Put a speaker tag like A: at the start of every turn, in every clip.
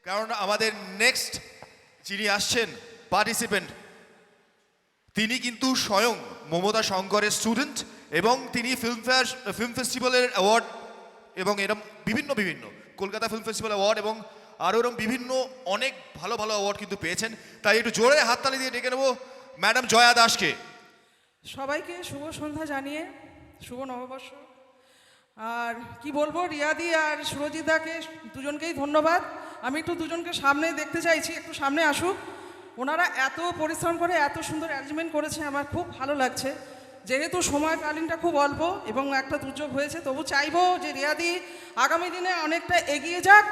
A: কারণ আমাদের নেক্সট যিনি আসছেন পার্টিসিপেন্ট, তিনি কিন্তু স্বয়ং মমতা শঙ্করের স্টুডেন্ট এবং তিনি ফিল্ম ফেস্টিভ্যালের অ্যাওয়ার্ড এবং এরকম বিভিন্ন কলকাতা ফিল্ম ফেস্টিভ্যাল অ্যাওয়ার্ড এবং আরও এরকম বিভিন্ন অনেক ভালো ভালো অ্যাওয়ার্ড কিন্তু পেয়েছেন। তাই একটু জোরে হাততালি দিয়ে ডেকে নেবো ম্যাডাম জয়া দাসকে।
B: সবাইকে শুভ সন্ধ্যা জানিয়ে শুভ নববর্ষ। আর কি বলবো, রিয়াদি আর সুরজিদাকে দুজনকেই ধন্যবাদ। আমি একটু দুজনকে সামনে দেখতে চাইছি, একটু সামনে আসুক। ওনারা এত পরিশ্রম করে এত সুন্দর অ্যারেঞ্জমেন্ট করেছে, আমার খুব ভালো লাগছে। যেহেতু সময়কালীনটা খুব অল্প এবং একটা দুর্যোগ হয়েছে, তবু চাইবো যে রিয়াদি আগামী দিনে অনেকটা এগিয়ে যাক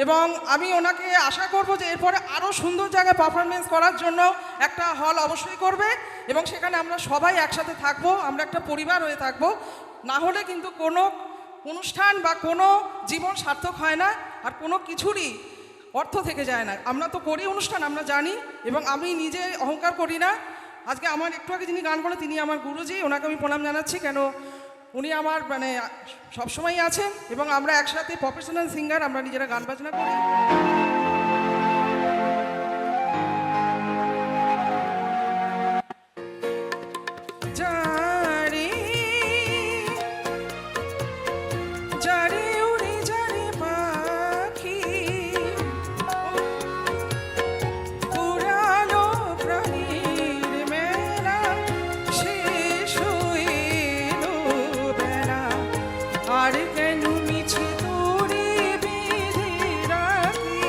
B: এবং আমি ওনাকে আশা করব যে এরপরে আরও সুন্দর জায়গায় পারফরমেন্স করার জন্য একটা হল অবশ্যই করবে এবং সেখানে আমরা সবাই একসাথে থাকবো, আমরা একটা পরিবার হয়ে থাকবো। না হলে কিন্তু কোনো অনুষ্ঠান বা কোনো জীবন সার্থক হয় না, আর কোনো কিছুরই অর্থ থেকে যায় না। আমরা তো করি অনুষ্ঠান, আমরা জানি, এবং আমি নিজে অহংকার করি না। আজকে আমার একটু আগে যিনি গান করেন তিনি আমার গুরুজি, ওনাকে আমি প্রণাম জানাচ্ছি, কেন উনি আমার সবসময়ই আছেন এবং আমরা একসাথে প্রফেশনাল সিঙ্গার, আমরা নিজেরা গান বাজনা করি।
C: আর কেন মিছে তোরে বেঁধে রাখি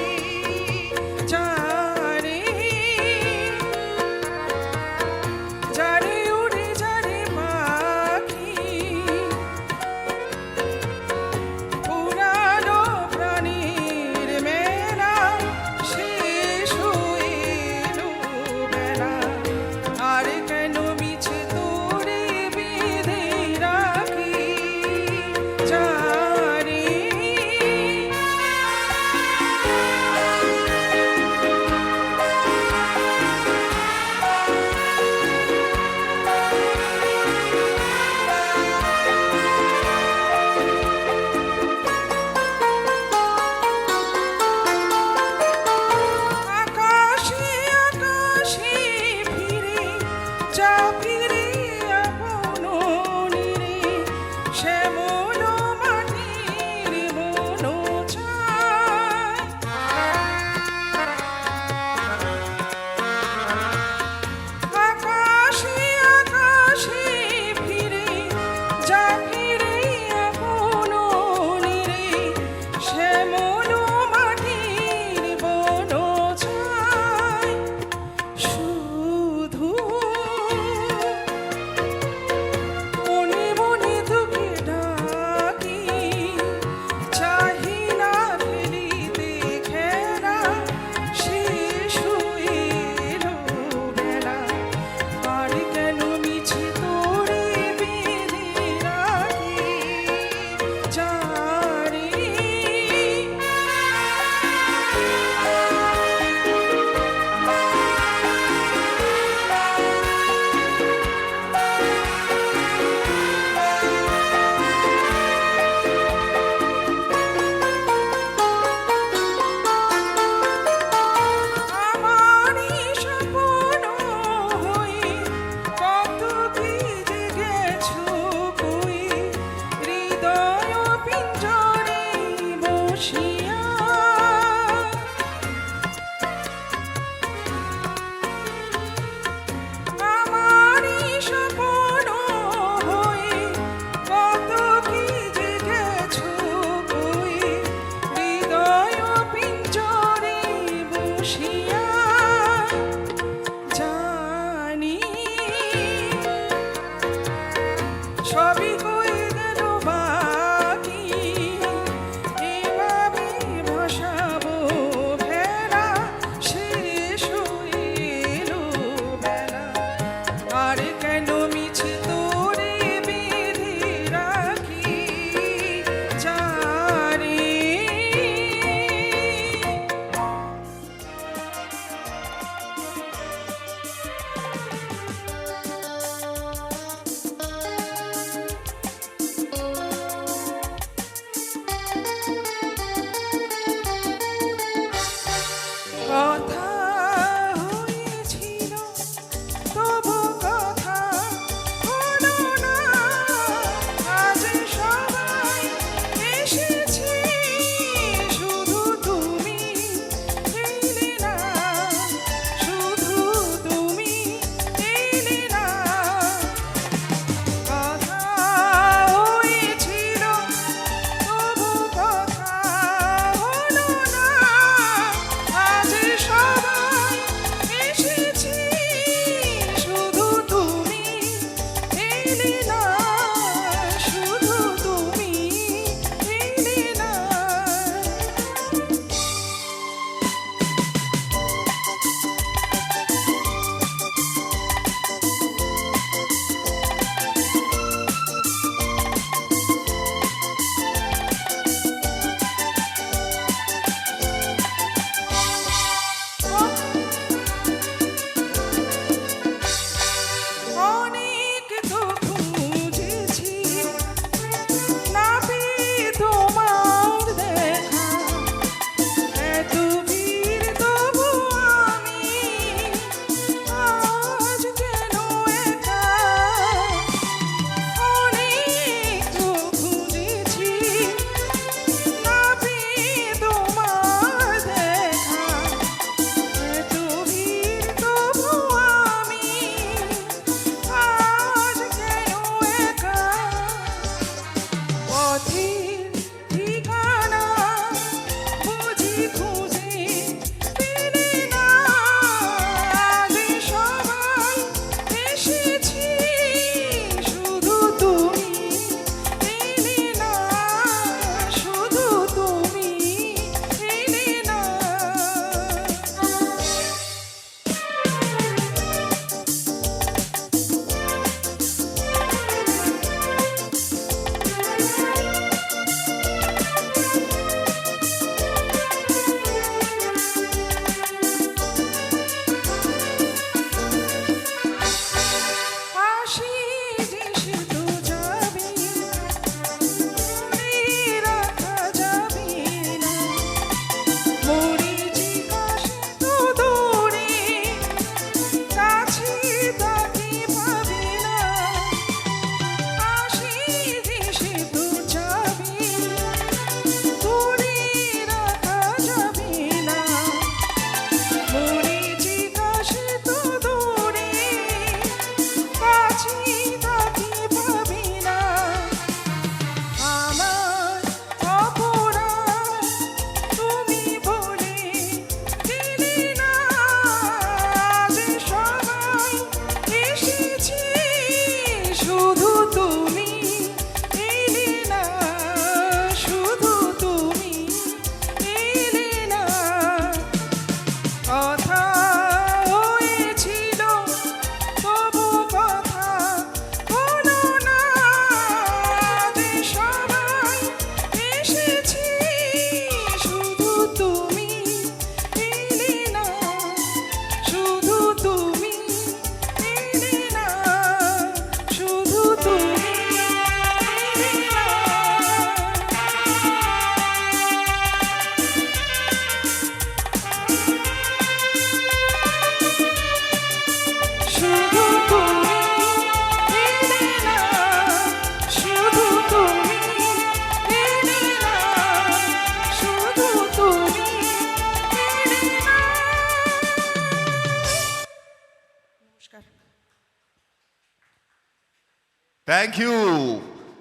A: থ্যাংক ইউ।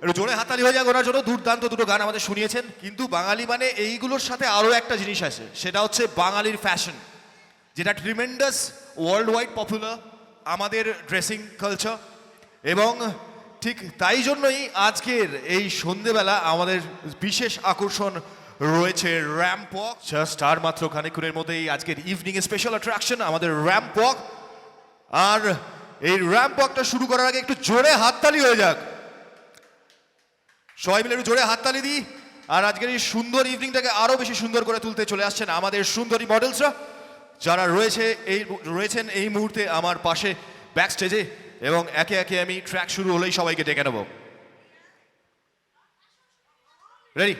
A: একটু জোরে হাততালি হয়ে যাক ওনার জন্য, দুর্দান্ত দুটো গান আমাদের শুনিয়েছেন। কিন্তু বাঙালি মানে এইগুলোর সাথে আরও একটা জিনিস আছে, সেটা হচ্ছে বাঙালির ফ্যাশন, যেটা ট্রিমেন্ডাস ওয়ার্ল্ড ওয়াইড পপুলার, আমাদের ড্রেসিং কালচার। এবং ঠিক তাই জন্যই আজকের এই সন্ধেবেলা আমাদের বিশেষ আকর্ষণ রয়েছে র্যাম্প ওয়াক। জাস্ট আর মাত্র খানিকক্ষণের মধ্যেই আজকের ইভিনিং এ স্পেশাল অ্যাট্রাকশন আমাদের র্যাম্প ওয়াক। আর এই র্যাম্প ওয়াকটা শুরু করার আগে একটু জোরে হাততালি হয়ে যাক, সবাই মিলে একটু জোরে হাততালি দিই। আর আজকের এই সুন্দর ইভিনিংটাকে আরো বেশি সুন্দর করে তুলতে চলে আসছেন আমাদের সুন্দরী মডেলসরা, যারা রয়েছেন এই মুহূর্তে আমার পাশে ব্যাক স্টেজে। এবং একে একে আমি ট্র্যাক শুরু হলেই সবাইকে ডেকে নেব। রেডি?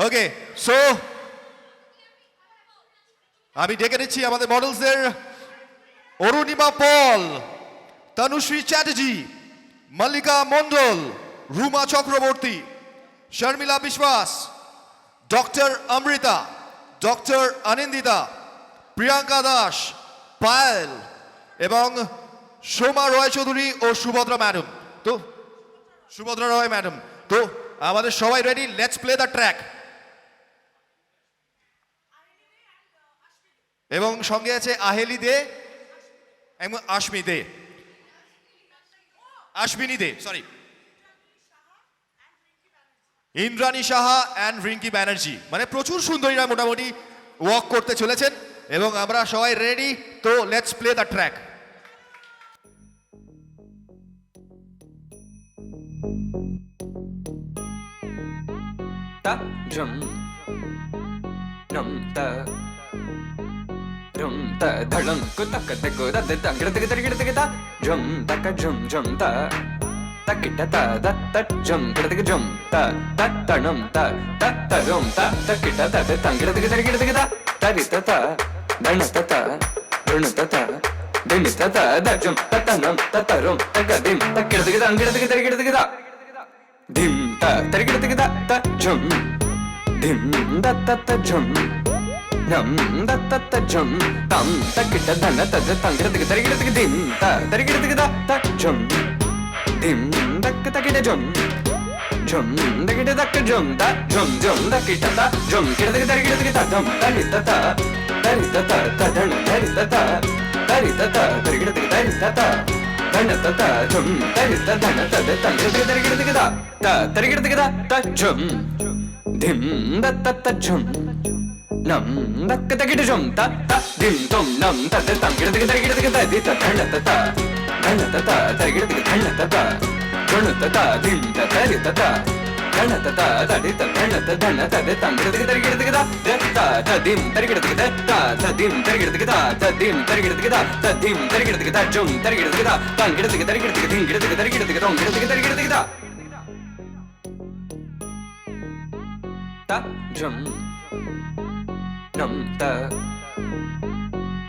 A: ওকে, সো আমি ডেকে নিচ্ছি আমাদের মডেলসদের। অরুণিমা পল, তনুশ্রী চ্যাটার্জি, মল্লিকা মণ্ডল, রুমা চক্রবর্তী, শর্মিলা বিশ্বাস, ডক্টর অমৃতা, ডক্টর অনিন্দিতা, প্রিয়াঙ্কা দাস, পায়েল এবং সোমা রয় চৌধুরী ও সুভদ্রা ম্যাডাম। তো সুভদ্রা রয় ম্যাডাম, তো আমাদের সবাই ready, let's play the track. এবং সঙ্গে আছে আহেলি দে এবং আশমিনী দে, সরি, ইন্দ্রাণী সাহা অ্যান্ড রিঙ্কি ব্যানার্জি। মানে প্রচুর সুন্দরীরা মোটামুটি ওয়াক করতে চলেছেন এবং আমরা সবাই রেডি। তো let's play the track.
C: ta drum num ta drum ta dhalam ko tak te ko da de tang gida gida ta drum ta ka drum ta ta kita ta da ta drum gida drum ta ta num ta drum ta kita ta de tang gida ta ta ri ta dana ta dun ta din ta da drum ta num ta rum ta ga dim ta gida dim ta tarigida ta jum dim da ta jum nam da ta jum tam ta kita dana ta tangira tarigida dim ta tarigida ta jum dim da kita jum da kita da jum da kita ta jum kita tarigida ta dum ta ta dana tarigida ta dana ta jum tarigida dana ta tangira tarigida ta jum dim da ta jum nam da kita jum ta dim tom nam ta tangira tarigida di ta dana ta tarigida ta dana ta dim ta tarigida dana ta di ta dana ta tangira tarigida ta dim tarigida ta dim tarigida ta dim tarigida ta jum tarigida tangira tarigida tarigida ta jum nam ta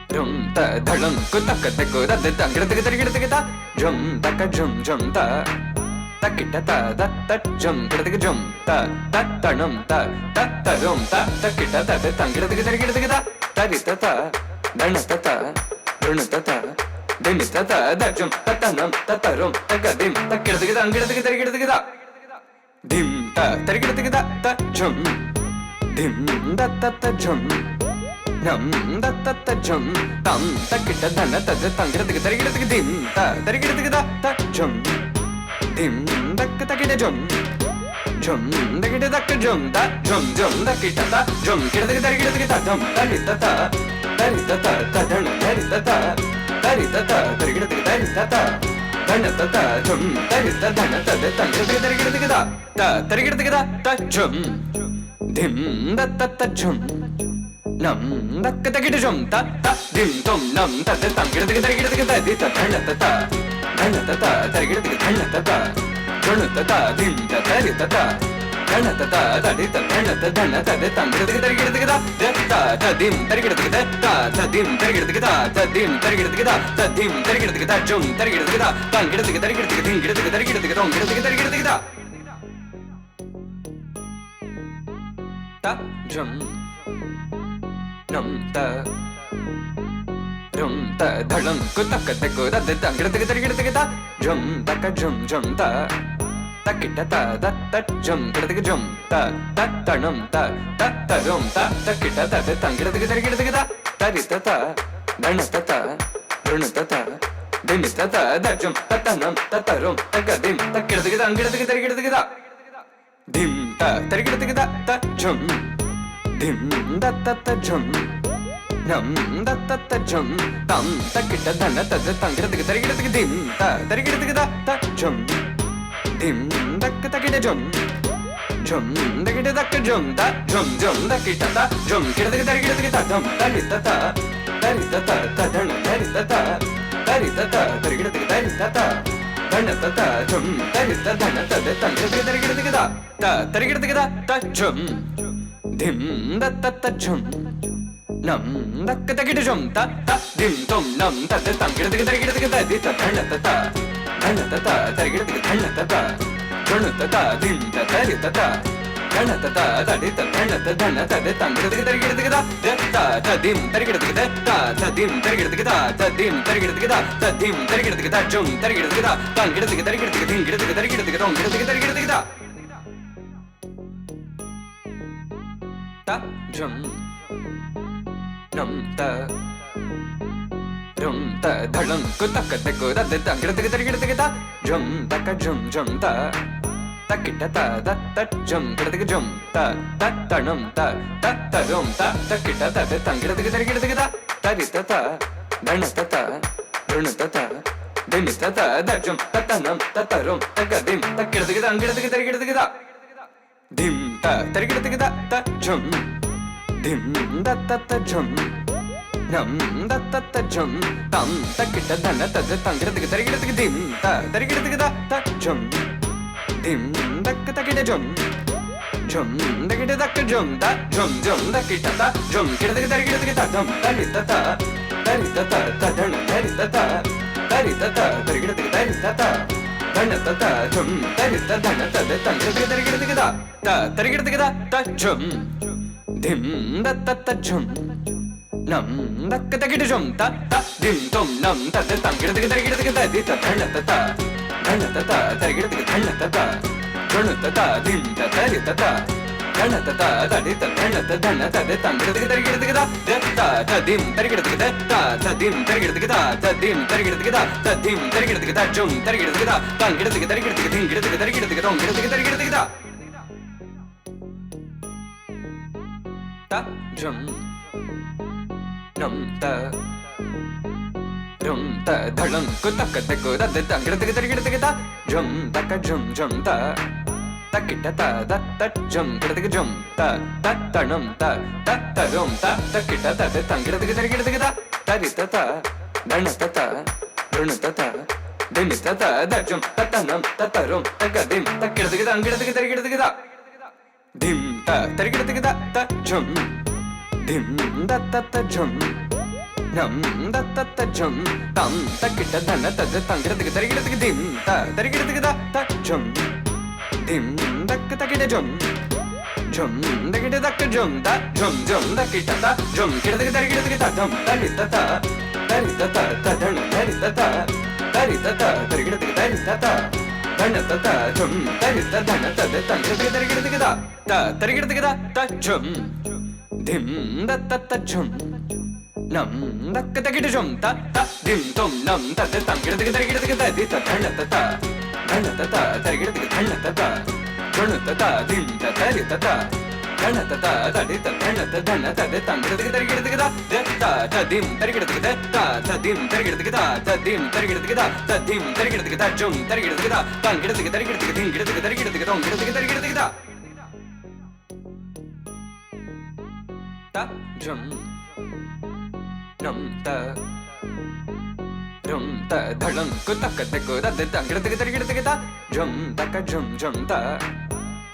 C: drum ta dhalam ko tak te ko da de tangira tarigida ta jum ta ka jum ta ta kita ta da ta jum gida jum ta num ta rum ta kita ta de tangira tarigida ta ri ta dana ta dun ta din ta da jum ta num ta rum ta ga dim ta gida tarigida dim ta tarigida ta jum dim da ta jum nam da ta jum tam ta kita dana ta tangira tarigida dim ta tarigida ta jum dim da kita jum da kita da jum da kita ta jum kita tarigida ta dum ta ri ta dana tarigida ta dana ta jum dana ta tangira tarigida ta jum dim da ta jum nam da kita jum ta dim tom nam ta tangira tarigida di ta dana ta tarigida ta dana ta dim ta tarigida dana ta di ta dana ta tangira tarigida ta dim tarigida ta dim tarigida ta jum tarigida tangira tarigida ta jum nam ta drum ta dhalam ko tak te ko da de tangira tarigida ta jum ta ka jum ta takitta ta da ta jum kidadige jum ta ta tanum ta ta tarum ta takitta ta ta tangidadige tarigidadige ta tarita ta danata ta runata ta dinita ta da jum ta tanum ta tarum tagadim takidadige tangidadige tarigidadige ta dim ta tarigidadige ta jum dim da ta jum nam da ta jum tam takitta danata ta tangidadige tarigidadige dim ta tarigidadige ta jum dim dakka takida jum jum dakida dakka jum ta jum jum dakita ta jum kida takida takida ta jum tarita ta tarita ta ta dana tarita ta tarita ta tarita takida tarita ta dana ta ta jum tarita dana ta ta takida tarita takida ta tarita takida ta jum dim da ta jum nam dakka takida jum ta ta dim tum nam ta ta takida takida takida ta dana ta ta ಧನತತ ತರಿಗಿಡತಿಗೆ ಧನತತ ಧನತತ ಧಿಂತ ತರಿತತ ಧನತತ ತಡಿತ ಧನತ ಧನತದೆ ತಂಗಿಡತಿಗೆ ತರಿಗಿಡತಿಗೆ ದತ್ತ ತದಿಂ ತರಿಗಿಡತಿಗೆ ದತ್ತ ತದಿಂ ತರಿಗಿಡತಿಗೆ ತದಿಂ ತರಿಗಿಡತಿಗೆ ತದಿಂ ತರಿಗಿಡತಿಗೆ ಜುಂ ತರಿಗಿಡತಿಗೆ ತಂಗಿಡತಿಗೆ ತರಿಗಿಡತಿಗೆ ಧಿಂಗಿಡತಿಗೆ ತರಿಗಿಡತಿಗೆ ತೊಂಗಿಡತಿಗೆ ತರಿಗಿಡತಿಗೆ ತ ಜುಂ ನಂ ತ rum ta dhalam ko takate ko da de tangidatige tarigidatige ta jum taka jum jum ta takita ta da ta jum kidatige jum ta ta tanum ta ta tarum ta takita ta de tangidatige tarigidatige ta tarita ta danata ta runata ta dinita ta da jum ta tanum ta tarum tagadim takidatige tangidatige tarigidatige ta dim ta tarigidatige ta jum dim da ta jum nam da ta jum tam takitta dana ta tangidatige tarigidatige dim ta tarigidatige ta jum dim dakka takida jum jum dakida dakka jum ta jum jum dakita ta jum kidatige tarigidatige ta dum tarita ta ta dana tarita ta tarigidatige tarita ta dana ta jum tarita dana ta tangidatige tarigidatige ta tarigidatige ta jum dim da ta jum nam dakka takida jum ta ta dim tum nam ta ta tangidatige tarigidatige ta di ta dhanata ta tarigidatige dhanata ta runata ta dim ta tarita ta dhanata ta tadi ta dhanata dhanata ta tangidatige tarigidatige ta ta dim tarigidatige ta dim tarigidatige ta dim tarigidatige ta dim tarigidatige ta jum tarigidatige ta tangidatige tarigidatige dingidatige tarigidatige tongidatige tarigidatige ta jum nam ta rum ta dhalam ko takate ko da de tangidatige tarigidatige ta jum taka jum jum ta takita ta da ta jum kidatige jum ta ta tanum ta ta tarum ta takita ta de tangidatige tarigidatige ta tarita ta danata ta runata ta dinita ta da jum ta tanum ta tarum tagadim takidatige tangidatige tarigidatige ta dim ta tarigidatige ta jum dim da ta jum nam da ta jum tam takita dana ta tangidatige tarigidatige dim ta tarigidatige ta jum dim dakka takida jum jum dakida dakka jum ta jum jum dakita ta jum kidatige tarigidatige ta dum tarita ta ta dana tarita ta tarigidatige tarita ta dana ta jum tarita dana ta tangidatige tarigidatige ta tarigidatige ta jum dim da ta jum nam dakka takida jum ta dim tum nam ta tangidatige tarigidatige ta di ta dhanata ta tarigidatige dhanata ta runata ta dim ta tarita ta dhanata ta tadi ta dhanata dhanata ta tangidatige tarigidatige ta dim tarigidatige ta dim tarigidatige ta dim tarigidatige ta dim tarigidatige ta jum tarigidatige ta tangidatige tarigidatige dingidatige tarigidatige tongidatige tarigidatige ta jum nam ta rum ta dhalam ko takate ko da de tangidatige tarigidatige ta jum taka jum jum ta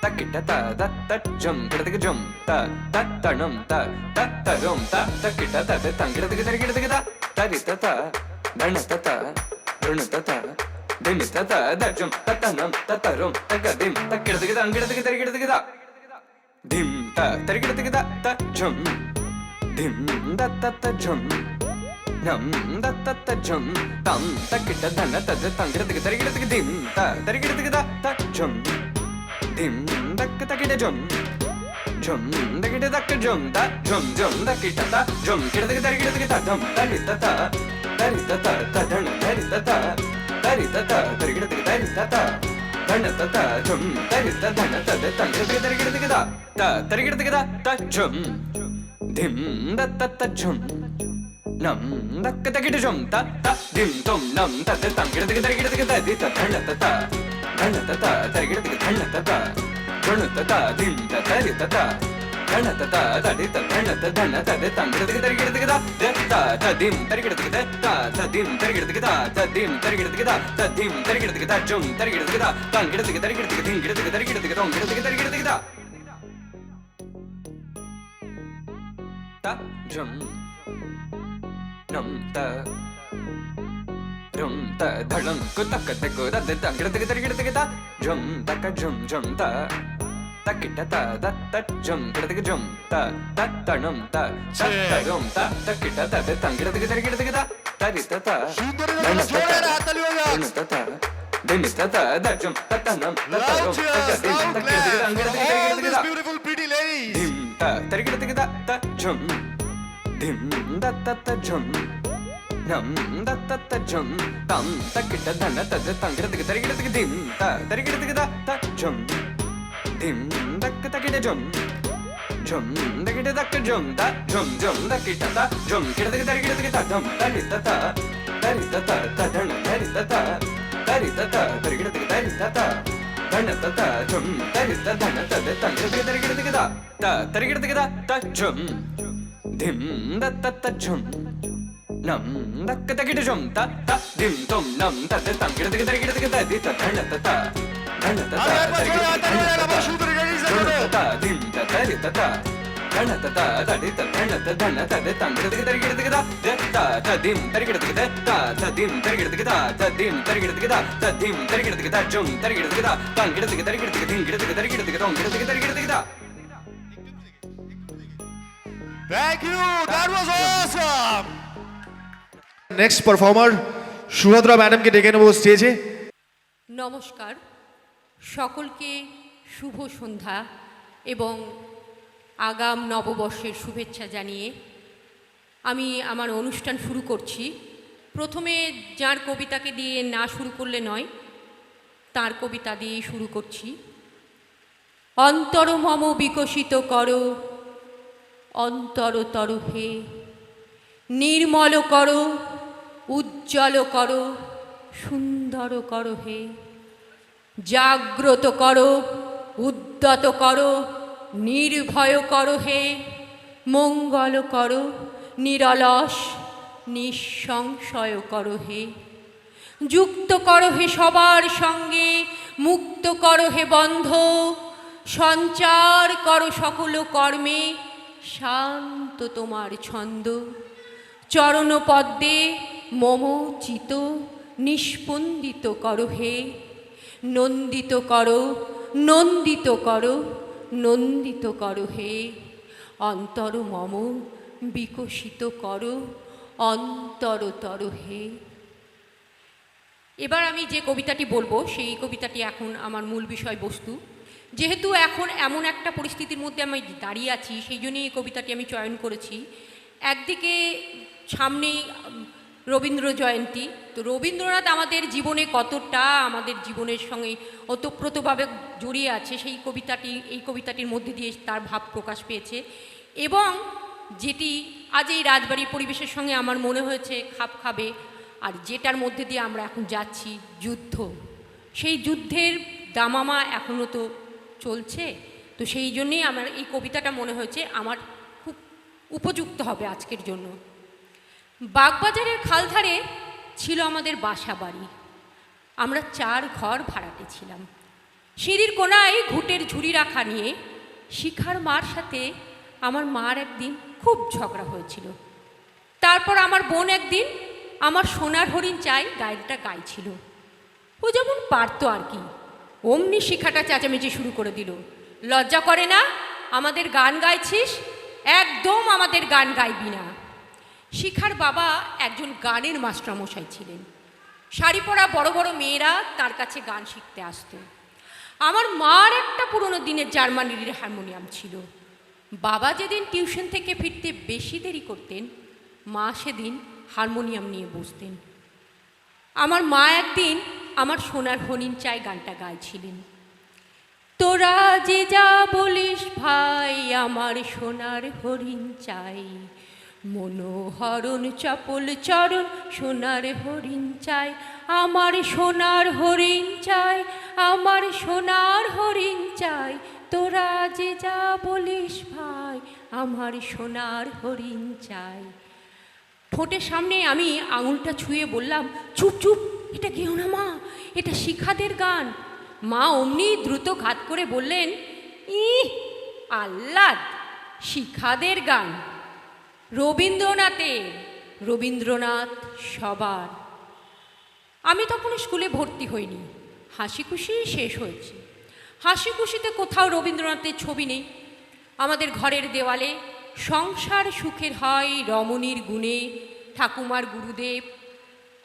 C: takita ta da ta jum kidatige jum ta ta tanum ta ta tarum ta takita ta de tangidatige tarigidatige ta tarita ta danata ta runata ta dinita ta da jum ta tanum ta tarum tagadim takidatige tangidatige tarigidatige ta dim ta tarigidatige ta jum dim da ta jum Nam da ta ta jum tam ta kita da na ta da tang kita kita kita kita dim ta ta kita kita da ta jum dim da kita kita jum jum da kita da kita jum ta jum jum da kita ta jum kita kita kita dum ta kita ta ta kita ta ta da na ta kita ta ta kita ta ta kita kita ta da na ta ta jum ta kita da na ta da tang kita kita da ta ta kita kita ta jum dim da ta ta jum Nam da kita kita jum ta ta dim tom nam ta ta tang kita kita kita kita di ta dhana ta ta ta kita kita dhana ta ta dhana ta ta dim ta ta di ta ta dhana ta ta ta di ta dhana ta dhana ta di tang kita kita kita kita de ta ta dim ta kita kita ta ta dim ta kita kita ta dim ta kita kita ta dim ta kita kita jum ta kita kita tang kita kita kita dim kita kita kita tong kita kita kita ta jum Nam ta rum ta dhalam ko tak ta ko da da tang kita kita kita kita jum ta ka jum jum ta ta kita ta da ta jum kita kita jum ta ta ta nam ta ta rum ta ta kita ta da tang kita kita kita ta ri ta ta
A: সুন্দরী জোরে হাততালি হয়ে যাক
C: ta ta din ta ta da jum ta ta nam ta ta rum ta ka din ta kita kita tang kita
A: all
C: kita
A: these
C: kita
A: beautiful pretty ladies
C: dim ta ta kita kita ta jum dim da ta ta jum Nam da ta ta jum tam ta kita da na ta da tang kita kita dim ta ta kita kita ta jum dim da kita kita jum jum da kita da kita jum ta jum jum da kita ta jum kita kita dum ta ri ta ta ta ri ta ta ta da na ta ri ta ta ta ri ta ta ta kita kita ri ta ta da na ta ta jum ta ri ta da na ta da tang kita kita ta ta kita kita ta jum dim da ta ta jum Nam da kita kita jum ta ta dim tom nam ta ta tang kita kita di ta dhana ta ta dhana ta ta
A: আর একবার জোরে হাততালি হয়ে যাক আমার সুন্দরী ladies-দের জন্য।
C: ta dim ta ta ri ta ta dhana ta ta ta di ta dhana ta dhana ta de tang kita de ta ta dim ta kita ta ta dim ta kita ta dim ta kita ta dim ta kita jum ta kita tang kita din kita tong kita kita
A: Thank you. That was awesome. Next performer Subhadra ম্যাডামকে ডেকে নেব স্টেজে।
D: নমস্কার সকলকে শুভ সন্ধ্যা এবং আগাম নববর্ষের শুভেচ্ছা জানিয়ে আমি আমার অনুষ্ঠান শুরু করছি। প্রথমে যার কবিতাকে দিয়ে না শুরু করলে নয়, তার কবিতা দিয়েই শুরু করছি। অন্তর মম বিকশিত করো অন্তরতর হে, নির্মল করো উজ্জ্বল করো সুন্দর করো হে, জাগ্রত করো উদ্যত করো নির্ভয় করো হে, মঙ্গল করো নিরলস নিঃসংশয় করো হে, যুক্ত করো হে সবার সঙ্গে মুক্ত করো হে বন্ধ, সঞ্চার করো সকল কর্মে শান্ত তোমার ছন্দ, চরণ পদ্মে মম চিত নিস্পন্দিত করো হে, নন্দিত করো নন্দিত করো নন্দিত করো হে, অন্তর মম বিকশিত করো অন্তরতর হে। এবার আমি যে কবিতাটি বলবো সেই কবিতাটি এখন আমার মূল বিষয়বস্তু। যেহেতু এখন এমন একটা পরিস্থিতির মধ্যে আমি দাঁড়িয়ে আছি, সেই জন্যই এই কবিতাটি আমি চয়ন করেছি। একদিকে সামনেই রবীন্দ্র জয়ন্তী, তো রবীন্দ্রনাথ আমাদের জীবনে কতটা আমাদের জীবনের সঙ্গে ওতপ্রোতভাবে জড়িয়ে আছে সেই এই কবিতাটির মধ্যে দিয়ে তার ভাব প্রকাশ পেয়েছে। এবং যেটি আজ এই রাজবাড়ির পরিবেশের সঙ্গে আমার মনে হয়েছে খাপ খাবে, আর যেটার মধ্যে দিয়ে আমরা এখন যাচ্ছি যুদ্ধ, সেই যুদ্ধের দামামা এখনও তো চলছে। তো সেই জন্যেই আমার এই কবিতাটা মনে হয়েছে আমার খুব উপযুক্ত হবে আজকের জন্য। বাগবাজারের খালধারে ছিল আমাদের বাসা বাড়ি, আমরা 4 ঘর ভাড়াটে ছিলাম। সিঁড়ির কোনায় ঘুঁটের ঝুড়ি রাখা নিয়ে শিখার মার সাথে আমার মার একদিন খুব ঝগড়া হয়েছিল। তারপর আমার বোন একদিন আমার সোনার হরিণ চাই গায়নটা গাইছিল। ও যেমন পারতো আর কি, অমনি শিখাটা চেঁচামেচি শুরু করে দিল, লজ্জা করে না আমাদের গান গাইছিস, একদম আমাদের গান গাইবি না। শিখার বাবা একজন গানের মাস্টারমশাই ছিলেন। শাড়ি পরা বড় বড় মেয়েরা তার কাছে গান শিখতে আসতো। আমার মার একটা পুরনো দিনের জার্মানির হারমোনিয়াম ছিল। বাবা যেদিন টিউশন থেকে ফিরতে বেশি দেরি করতেন, মা সেদিন হারমোনিয়াম নিয়ে বসতেন। আমার মা একদিন আমার সোনার হরিণ চাই গানটা গাইছিলেন। তোরা যে যা বলিস ভাই, আমার সোনার হরিণ চাই, মনোহরণ চপল চরণ সোনার হরিণ চাই, আমার সোনার হরিণ চাই, আমার সোনার হরিণ চাই, তোরা যে যা বলিস ভাই, আমার সোনার হরিণ চাই। ঠোঁটের সামনে আমি আঙুলটা ছুঁয়ে বললাম, চুপ চুপ, এটা গেও না মা, এটা শিখাদের গান। মা অমনি দ্রুত ঘাত করে বললেন, আহ্লাদ, শিখাদের গান রবীন্দ্রনাথের, রবীন্দ্রনাথ সবার। আমি তখন স্কুলে ভর্তি হইনি, হাসি খুশি শেষ হয়েছে। হাসি খুশিতে কোথাও রবীন্দ্রনাথের ছবি নেই। আমাদের ঘরের দেওয়ালে সংসার সুখের হয় রমণীর গুণে, ঠাকুমার গুরুদেব,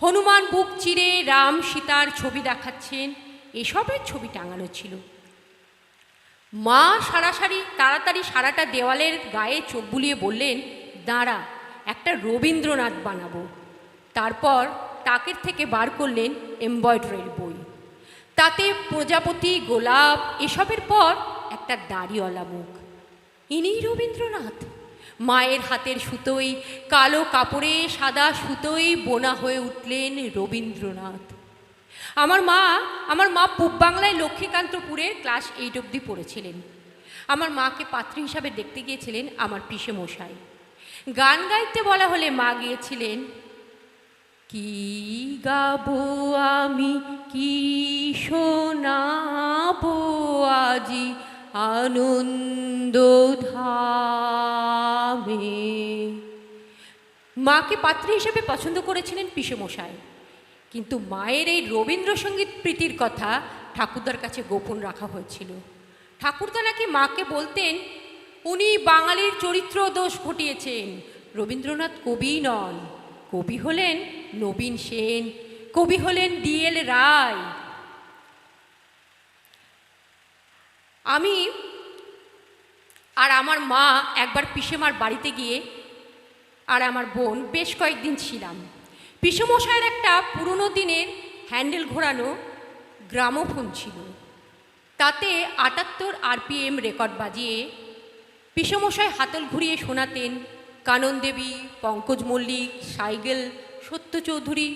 D: হনুমান বুক চিরে রাম সীতার ছবি দেখাচ্ছেন, এসবের ছবি টাঙানো ছিল। মা তাড়াতাড়ি সারাটা দেওয়ালের গায়ে চোখ বুলিয়ে বললেন, দাঁড়া, একটা রবীন্দ্রনাথ বানাবো। তারপর তাকের থেকে বার করলেন এমব্রয়ডারির বই, তাতে প্রজাপতি, গোলাপ, এসবের পর একটা দাড়িওয়ালা মুখ। ইনিই রবীন্দ্রনাথ। মায়ের হাতের সুতোই, কালো কাপড়ে সাদা সুতোই বোনা হয়ে উঠলেন রবীন্দ্রনাথ। আমার মা পূব বাংলায় লক্ষ্মীকান্তপুরের ক্লাস 8 অবধি পড়েছিলেন। আমার মাকে পাত্রী হিসাবে দেখতে গিয়েছিলেন আমার পিসে মশাই। গান গাইতে বলা হলে মা গিয়েছিলেন, কি গাবো আমি, কি শোনাবো আজি আনন্দ ধামে। মাকে পাত্রী হিসেবে পছন্দ করেছিলেন পিসে মশাই, কিন্তু মায়ের এই রবীন্দ্রসঙ্গীত প্রীতির কথা ঠাকুরদার কাছে গোপন রাখা হয়েছিল। ঠাকুরদা নাকি মাকে বলতেন, উনি বাঙালির চরিত্র দোষ ঘটিয়েছেন, রবীন্দ্রনাথ কবি নন, কবি হলেন নবীন সেন, কবি হলেন D.L. রায়। আমি আর আমার মা একবার পিসেমার বাড়িতে গিয়ে আর আমার বোন বেশ কয়েকদিন ছিলাম। পিসেমশাইয়ের একটা পুরনো দিনের হ্যান্ডেল ঘোরানো গ্রামোফোন ছিল, তাতে 78 RPM রেকর্ড বাজিয়ে পিসেমশাই হাতল ঘুরিয়ে শোনাতেন কানন দেবী, পঙ্কজ মল্লিক, সাইগেল, সত্য চৌধুরী।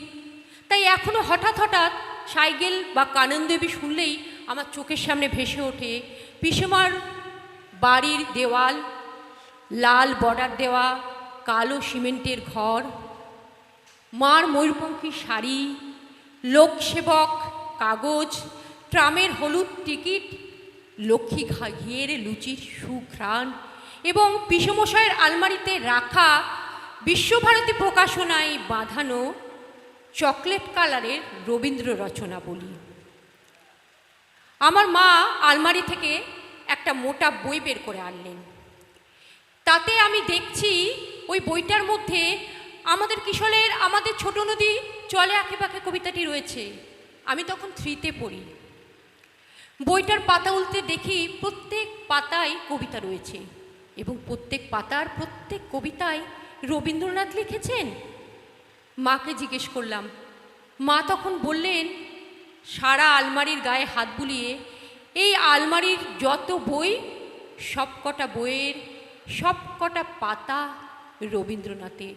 D: তাই এখনও হঠাৎ হঠাৎ সাইগেল বা কানন দেবী শুনলেই আমার চোখের সামনে ভেসে ওঠে পিসেমার বাড়ির দেওয়াল, লাল বর্ডার দেওয়া কালো সিমেন্টের ঘর, মার ময়ূরপঙ্খী শাড়ি, লোকসেবক কাগজ, ট্রামের হলুদ টিকিট, লক্ষ্মী ঘিয়ের লুচির সুঘ্রাণ এবং পিসেমশাইয়ের আলমারিতে রাখা বিশ্বভারতী প্রকাশনায় বাঁধানো চকলেট কালারের রবীন্দ্র রচনাবলী। আমার মা আলমারি থেকে একটা মোটা বই বের করে আনলেন। তাতে আমি দেখছি ওই বইটার মধ্যে আমাদের কিশোরের আমাদের ছোট নদী চলে আঁকেবাঁকে কবিতাটি রয়েছে। আমি তখন 3তে পড়ি। বইটার পাতা উল্টে দেখি প্রত্যেক পাতায় কবিতা রয়েছে এবং প্রত্যেক পাতার প্রত্যেক কবিতায় রবীন্দ্রনাথ লিখেছেন। মাকে জিজ্ঞেস করলাম। মা তখন বললেন, সারা আলমারির গায়ে হাত বুলিয়ে, এই আলমারির যত বই সবকটা বইয়ের সবকটা পাতা রবীন্দ্রনাথের।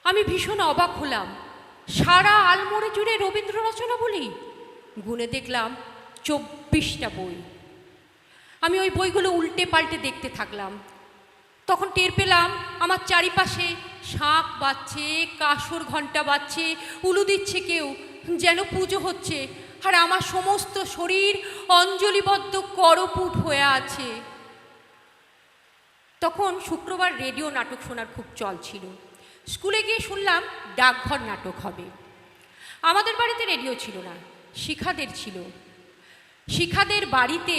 D: আমি ভীষণ অবাক হলাম, সারা আলমারি জুড়ে রবীন্দ্র রচনা বলি। গুনে দেখলাম 24টা বই। আমি ওই বইগুলো উল্টে পাল্টে দেখতে থাকলাম। তখন টের পেলাম আমার চারিপাশে শাঁখ বাজছে, কাসর ঘণ্টা বাজছে, উলু দিচ্ছে কেউ, যেন পুজো হচ্ছে, আর আমার সমস্ত শরীর অঞ্জলিবদ্ধ করপুট হয়ে আছে। তখন শুক্রবার রেডিও নাটক শোনার খুব চল ছিল। স্কুলে গিয়ে শুনলাম ডাকঘর নাটক হবে। আমাদের বাড়িতে রেডিও ছিল না, শিখাদের ছিল। শিখাদের বাড়িতে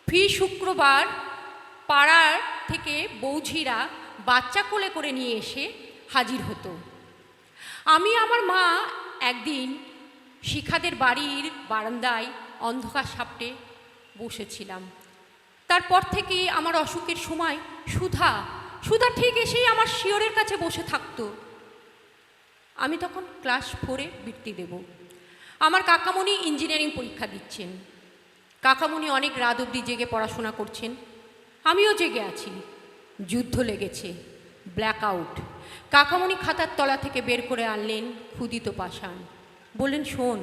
D: ফি শুক্রবার পাড়ার থেকে বৌঝিরা বাচ্চা কোলে করে নিয়ে এসে হাজির হতো। আমি আমার মা একদিন শিখাদের বাড়ির বারান্দায় অন্ধকার সাপটে বসেছিলাম। তারপর থেকে আমার অসুখের সময় সুধা ঠিক এসেই আমার শিয়রের কাছে বসে থাকতো। আমি তখন ক্লাস 4-এ বৃত্তি দেব। আমার কাকামণি ইঞ্জিনিয়ারিং পরীক্ষা দিচ্ছেন। কাকামণি অনেক রাত অবধি জেগে পড়াশোনা করছেন, আমিও জেগে আছি। যুদ্ধ লেগেছে, ব্ল্যাক আউট। কাকামণি খাতার তলা থেকে বের করে আনলেন ক্ষুদিত পাষাণ, বললেন শোন।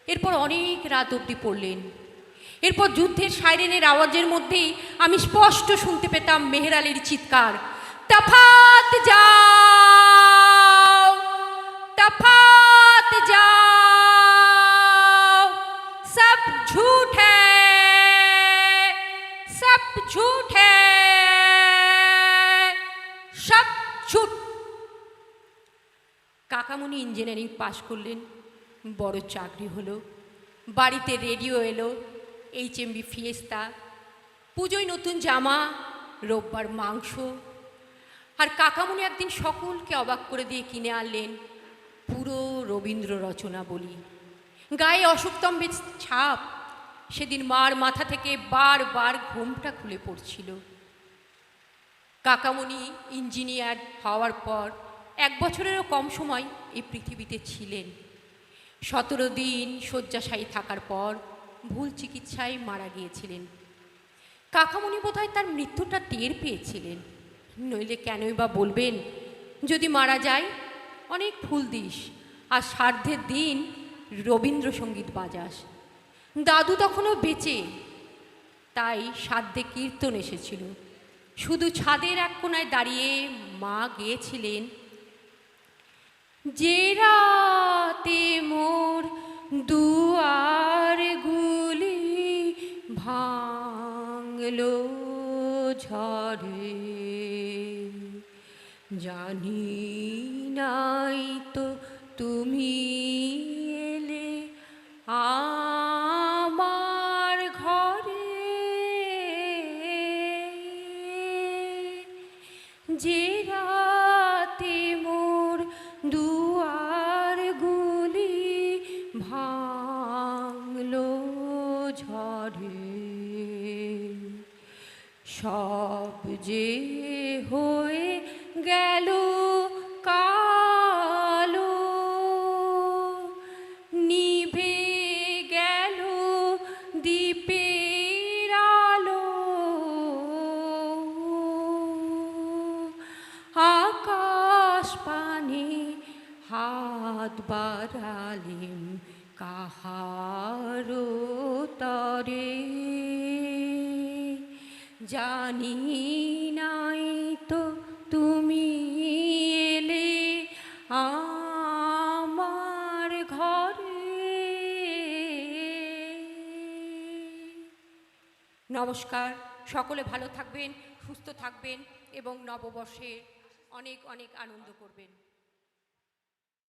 D: এরপর অনেক রাত অবধি পড়লেন। এরপর যুদ্ধের সাইরেনের আওয়াজের মধ্যেই আমি স্পষ্ট শুনতে পেতাম মেহের আলীর চিৎকার, তফাত যাও, তফাত যাও, সব ঝুঠ হ্যায়, সব ঝুঠ হ্যায়, সব ঝুঠ। কাকামণি ইঞ্জিনিয়ারিং পাশ করলেন, বড় চাকরি হলো, বাড়িতে রেডিও এলো, HMV ফিয়েস্তা, পুজোয় নতুন জামা, রোববার মাংস। আর কাকামণি একদিন সকলকে অবাক করে দিয়ে কিনে আনলেন পুরো রবীন্দ্র রচনা বলি, গায়ে অশোকস্তম্ভের ছাপ। সেদিন মার মাথা থেকে বারবার ঘোমটা খুলে পড়ছিল। কাকামণি ইঞ্জিনিয়ার হওয়ার পর 1 বছরেরও কম সময় এই পৃথিবীতে ছিলেন। 17 দিন শয্যাশায়ী থাকার পর ভুল চিকিৎসায় মারা গিয়েছিলেন। কাকামণি বোধহয় তার মৃত্যুটা টের পেয়েছিলেন, নইলে কেনই বা বলবেন যদি মারা যায় অনেক ফুল দিস আর শ্রাদ্ধের দিন রবীন্দ্রসঙ্গীত বাজাস। দাদু তখনও বেঁচে, তাই শ্রাদ্ধে কীর্তন এসেছিল। শুধু ছাদের এক কোণায় দাঁড়িয়ে মা গেয়েছিলেন, যে রাতে মোর দুয়ারগুলি ভাঙলো ঝড়ে, জানি নাই তো তুমি এলে আমার ঘরে, যে রাতে মোর দুয়ারগুলি ভাঙলো ঝড়ে, সব যে হয়ে গেল কালো, নিভে গেল দ্বীপের আলো, আকাশ পানে হাত বাড়ালেম কাহারো তরে, জানি নাই তো তুমি এলে আমার ঘরে। নমস্কার, সকলে ভালো থাকবেন, সুস্থ থাকবেন এবং নববর্ষে অনেক অনেক আনন্দ করবেন।